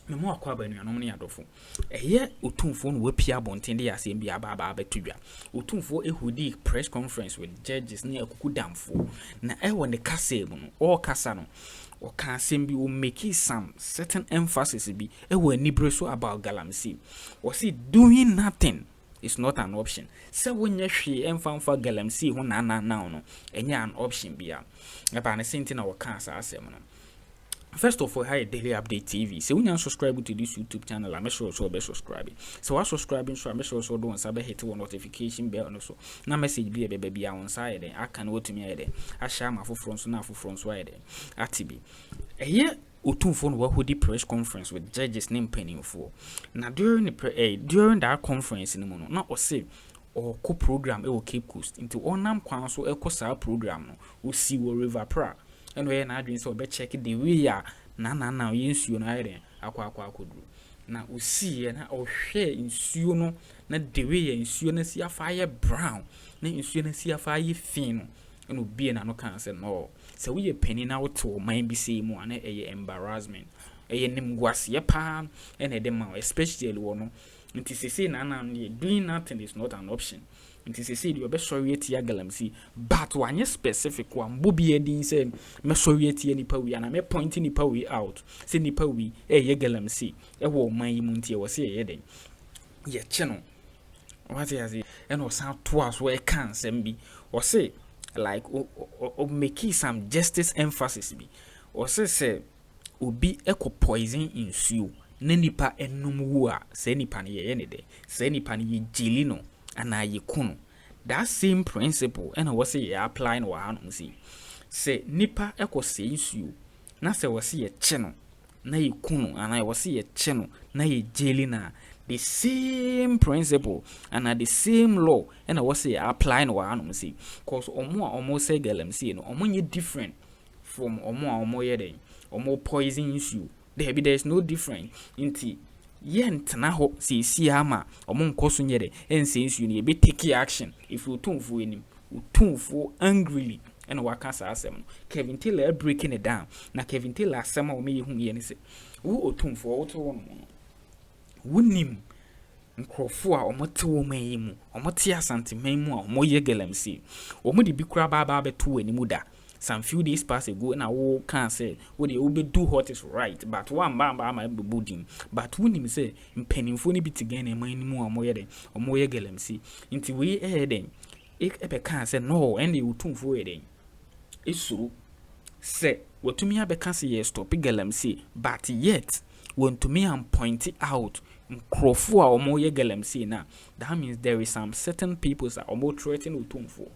me mo akwa ba nuanom ne adofo eye Otumfuo no wapia bonten de asem bia ba betudwa Otumfuo ehudi press conference with judges ne akuku damfo na ewo ne kasa mu no all kasa no o kan asem bi o make some certain emphasis bi ewo anibere so about Galamsey o say doing nothing is not an option. So when you see emfa Galamsey ho na no enya an option bia eba na senti na wo kan asem no. First of all, hi Daily Update TV. So when you subscribe to this YouTube channel, I'm sure so be subscribing. So while subscribing, so I'm sure so don't sabe hit one notification bell and so. Na message be baby on side then. I can go to me there. I share my front so na front so there. Atibi. Here Otumfuo no hold the press conference with judges name Pendream. Now during that conference no no, na o say or co-program e will Cape Coast into onam kwan so e ko program no. We see wo River Pra. And we na adwin so be check the way ya na yensuo no ayere akwa akodru na usi na ohwe nsuo no na the way ya nsuo na si afa brown na nsuo na si afa fin no and obi na no kan say no se we penny na woto man bi say mu ana embarrassment nimguase pa and edema especially wono nti sese na doing nothing is not an option. Nti sese you be sorry tia Galamsey but wanye specific one bobi edin say me sorry tia nipa wi ana me point nipa wi out say nipa wi ye Galamsey e wo man yi mu nti e wo say ye den ye che no what you say and o san to as we can say bi o say like o make some justice emphasis bi o say obi eko poison nsuo na nipa enum wu a say nipa ne ye ne de say nipa ne ye jili no ana ye kunu that same principle and I was say apply no ha see say nipa eko say nsuo na say was ye che no na ye kunu ana was ye che no na ye jili na the same principle and the same law and I was say apply no ha see cause omo say Galamsey no omo ye different from omo ye den omo poison nsuo there's no different inti yent na ho si ama omo nkoso nyere ensensu ne be take action if Otumfuo enim Otumfuo angrily and waka sa asem Kelvin Taylor breaking it down na Kelvin Taylor asem a o me hu ye ne se wo Otumfuo wo to wo no wonim nkrofo a omote wo man yi mu omote asante man mu a omo ye Galamsey omo de bi kura ba beto animu da some few days past ago na wo can say wo dey be do what is right but one ba my budim but wonim say mpanimfo ni bitigan na man mu amoye den omoye Galamsey nti we den e be can say no and Otumfuo den esuru say wotumi abeka say yes stop Galamsey but yet want to me and point it out nkrofo a omoye Galamsey na that means there is some certain people that omo threaten Otumfuo.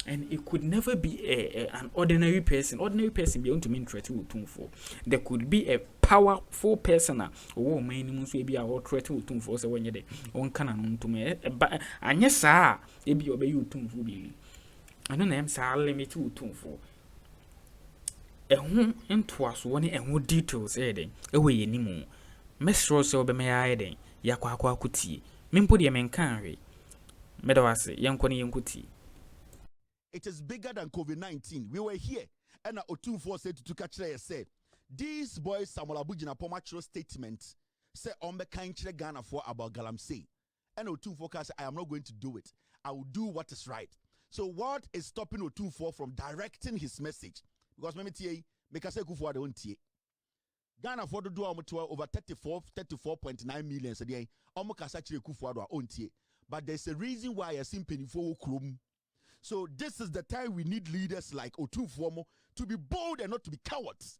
And it could never be an ordinary person. Ordinary person be able to mean threaten Otumfuo. There could be a powerful person or minimum so be our threaten Otumfuo so when you de on can to me but and yes sir e be obey Otumfuo be. I don't am say limit Otumfuo. Ehun entoaso woni ehun details den ewe yenimu. Mesro so be me ya den yakwa akutie. Mempo de menkan hwe. Medawase yenkoni yenkuti. It is bigger than COVID-19. We were here, and Otumfuo said to Tukachre said, these boys Samuel Abujina Pomachro statement say on the country Ghana for about Galamsey. And Otumfuo said, I am not going to do it. I will do what is right. So what is stopping Otumfuo from directing his message? Because make us say Akuffo don't tie. Ghana for the do over 34.9 million a day. But there's a reason why I seen Pendream Krum. So this is the time we need leaders like Otumfuo to be bold and not to be cowards,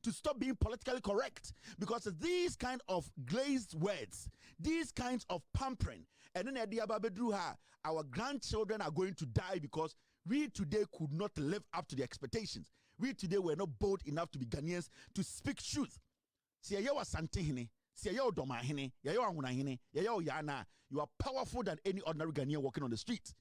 to stop being politically correct, because these kind of glazed words, these kinds of pampering, and then our grandchildren are going to die because we today could not live up to the expectations. We today were not bold enough to be Ghanaians to speak truth. You are powerful than any ordinary Ghanaian walking on the street.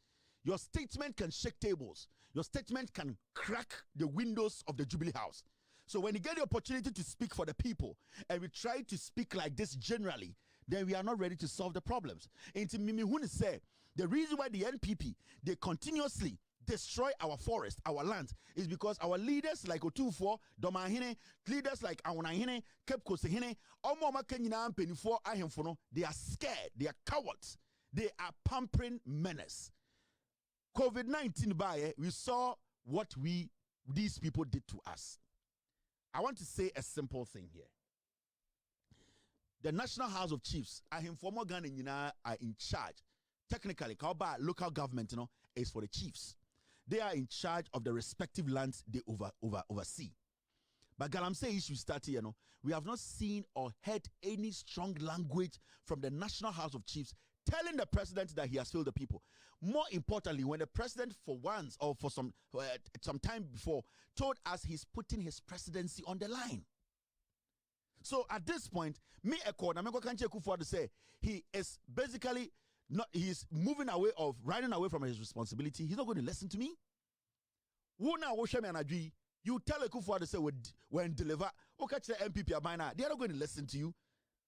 Your statement can shake tables. Your statement can crack the windows of the Jubilee House. So when you get the opportunity to speak for the people, and we try to speak like this generally, then we are not ready to solve the problems. And to Mimi Huni say, the reason why the NPP, they continuously destroy our forest, our land, is because our leaders like Otumfuo, Domahine, leaders like Awonahine, Xp0sey, Omoma Kenyina Penifo Ahemfono, they are scared, they are cowards, they are pampering menace. COVID-19 by we saw what these people did to us. I want to say a simple thing here. The National House of Chiefs, Ahemfo Ghana are in charge. Technically, Kauba local government, is for the chiefs. They are in charge of the respective lands they oversee. But Galamsey issue started, we have not seen or heard any strong language from the National House of Chiefs telling the president that he has failed the people. More importantly, when the president for once or for some time before told us he's putting his presidency on the line. So at this point, me accord, I'm going to say he is basically he's moving away running away from his responsibility. He's not going to listen to me. You tell Akuffo to say when deliver, okay, the MPP are they are not going to listen to you.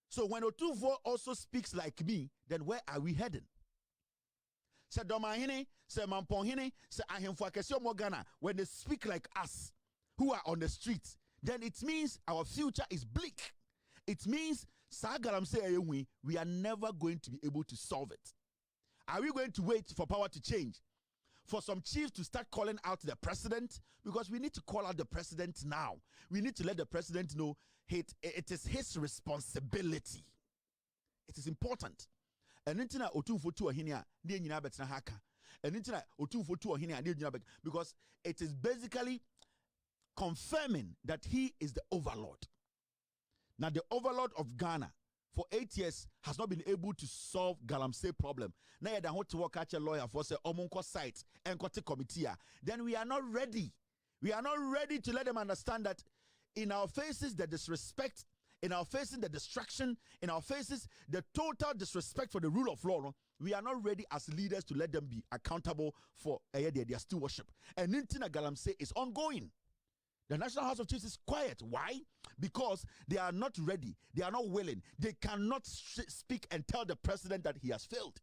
So when Otumfuo also speaks like me, then where are we heading? Say Domahine, say Mamponhine, say Ahemfo Kesi Ghana, when they speak like us, who are on the streets, then it means our future is bleak. It means we are never going to be able to solve it. Are we going to wait for power to change? For some chiefs to start calling out the president? Because we need to call out the president now. We need to let the president know it is his responsibility. It is important. And Otumfuo to Ohinia, because it is basically confirming that he is the overlord. Now, the overlord of Ghana for 8 years has not been able to solve Galamsey problem. Now, you don't to work at a lawyer for say Omunko site and committee. Then we are not ready. We are not ready to let them understand that in our faces the disrespect, in our faces the destruction, in our faces the total disrespect for the rule of law. We are not ready as leaders to let them be accountable for their stewardship. And Nintina Galamsey is ongoing. The National House of Chiefs is quiet. Why? Because they are not ready. They are not willing. They cannot speak and tell the president that he has failed.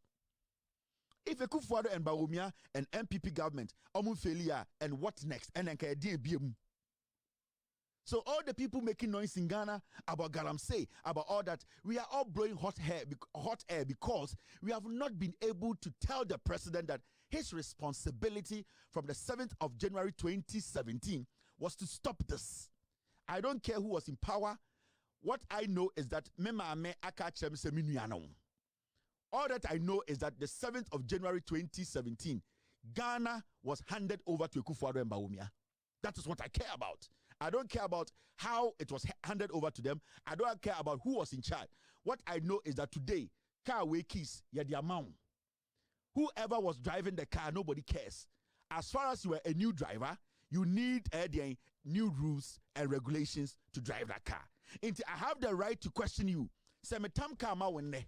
If Akuffo and Bawumia and MPP government, failure, and what next? And then so all the people making noise in Ghana about Galamsey, about all that, we are all blowing hot air because we have not been able to tell the president that his responsibility from the 7th of January 2017 was to stop this. I don't care who was in power. What I know is that all that I know is that the 7th of January 2017, Ghana was handed over to Akuffo and Bawumia. That is what I care about. I don't care about how it was handed over to them. I don't care about who was in charge. What I know is that today, car keys, the amount. Whoever was driving the car, nobody cares. As far as you are a new driver, you need new rules and regulations to drive that car. I have the right to question you. Say me tam car ma wenne.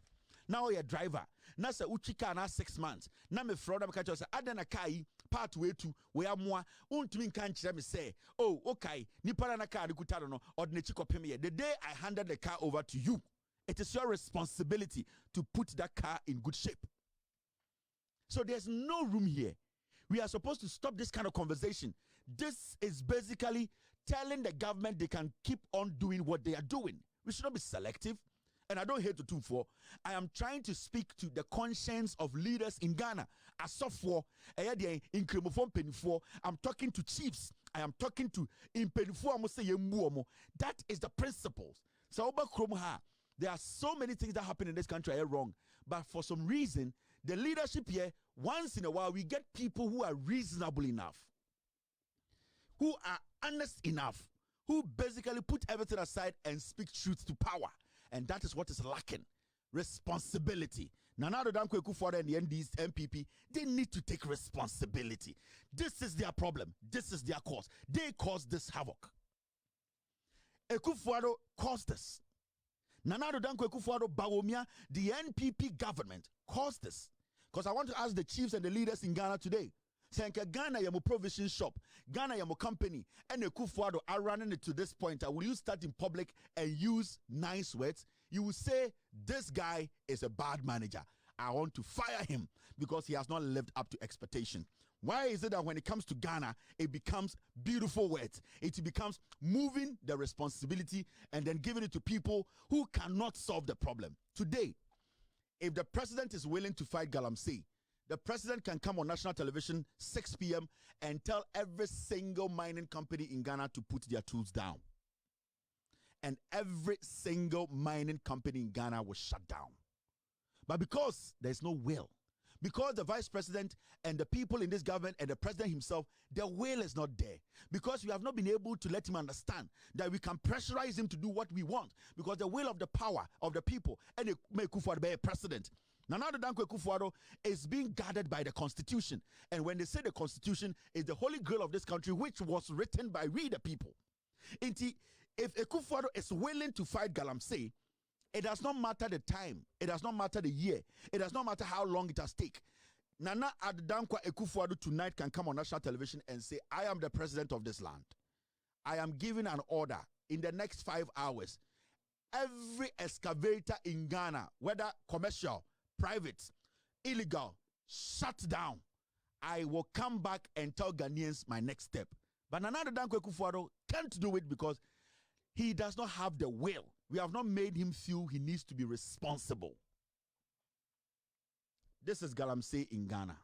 Now you're a driver. Now say uchika na 6 months. Now me fraud am catch us adana kai part way to where moi untumi kan kire me say, oh okay, ni para na car ni kutaro no ordinary chikopem. The day I handed the car over to you, it is your responsibility to put that car in good shape. So there's no room here. We are supposed to stop this kind of conversation. This is basically telling the government they can keep on doing what they are doing. We should not be selective. And I don't hate Otumfuo. I am trying to speak to the conscience of leaders in Ghana. Asofo, I'm talking to chiefs. I am talking to that is the principles. So there are so many things that happen in this country are wrong. But for some reason, the leadership here, once in a while, we get people who are reasonable enough, who are honest enough, who basically put everything aside and speak truth to power. And that is what is lacking. Responsibility. Now the Akuffo and the MPP, they need to take responsibility. This is their problem. This is their cause. They caused this havoc. Akuffo caused this. Nanado Danko Akuffo Bawumia, the NPP government caused this. Because I want to ask the chiefs and the leaders in Ghana today. Senka Ghana yamu provision shop, Ghana yamu company, and Akuffo are running it to this point. Will you start in public and use nice words? You will say this guy is a bad manager. I want to fire him because he has not lived up to expectation. Why is it that when it comes to Ghana, it becomes beautiful words? It becomes moving the responsibility and then giving it to people who cannot solve the problem. Today, if the president is willing to fight Galamsey, the president can come on national television 6 p.m. and tell every single mining company in Ghana to put their tools down. And every single mining company in Ghana will shut down. But because there's no will, because the vice president and the people in this government and the president himself, the will is not there. Because we have not been able to let him understand that we can pressurize him to do what we want. Because the will of the power of the people and Akuffo be a president. Nana Danko Akuffo is being guarded by the constitution. And when they say the constitution is the holy grail of this country, which was written by we the people. If Akuffo is willing to fight Galamsey, it does not matter the time. It does not matter the year. It does not matter how long it has taken. Nana Addo Akuffo tonight can come on national television and say, I am the president of this land. I am giving an order in the next 5 hours. Every excavator in Ghana, whether commercial, private, illegal, shut down. I will come back and tell Ghanaians my next step. But Nana Addo Akuffo can't do it because he does not have the will. We have not made him feel he needs to be responsible. This is Galamsey in Ghana.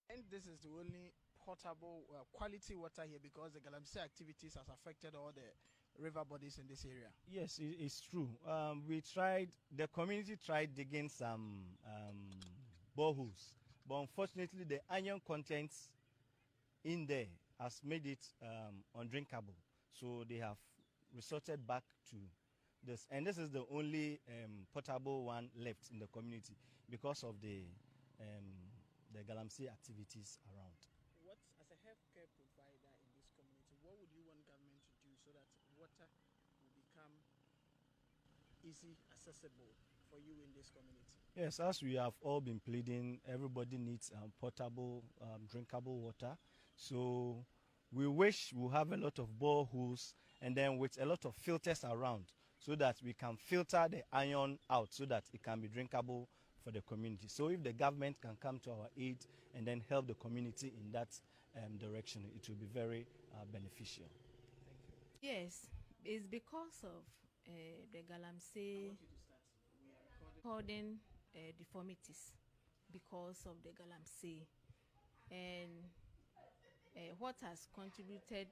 And this is the only potable quality water here because the Galamsey activities has affected all the river bodies in this area. Yes, it's true. The community tried digging some boreholes, but unfortunately the iron contents in there has made it undrinkable. So they have resorted back to this, and this is the only potable one left in the community because of the Galamsey activities around. What, as a healthcare provider in this community, what would you want government to do so that water will become easy accessible for you in this community? Yes, as we have all been pleading, everybody needs potable, drinkable water. So we wish we'll have a lot of boreholes and then with a lot of filters around so that we can filter the iron out so that it can be drinkable for the community. So if the government can come to our aid and then help the community in that direction, it will be very beneficial. Thank you. Yes, it's because of the Galamsey recording deformities because of the Galamsey. And what has contributed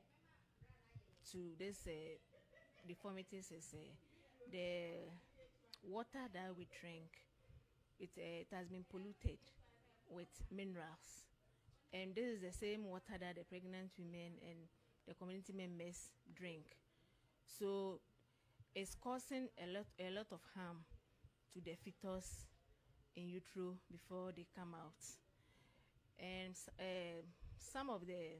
to this deformities is the water that we drink. It has been polluted with minerals, and this is the same water that the pregnant women and the community members drink. So it's causing a lot of harm to the fetus in utero before they come out. And some of the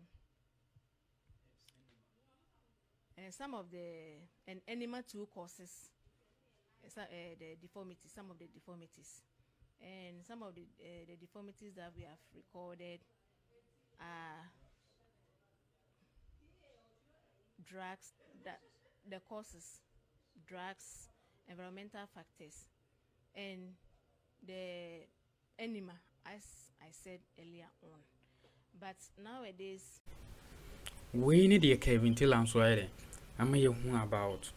animal too causes the deformities, some of the deformities, and some of the deformities that we have recorded are drugs, that the causes, drugs, environmental factors, and the animal, as I said earlier on. But nowadays, we need the Kelvin till I'm sorry. I'm about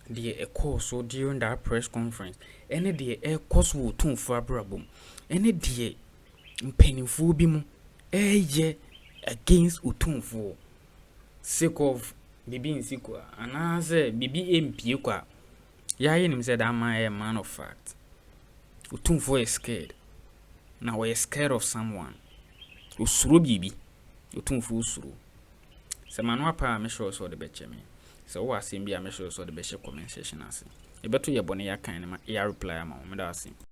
the course so during that press conference. Any the air course will tune for a problem. Any the painful bimu ye against Otumfuo. Sick of Bibi in Sikwa, and I say Bibi MP. Yayin said, I'm a man of fact. Otumfuo is scared. Now we're scared of someone. Usuru Bibi. Otumfuo usuru. Se manwa pa me sure so the beche me. Se wo asem bia me sure so the beche comment section ase. E beto ye bone ya kan ma ya reply ama o me da ase.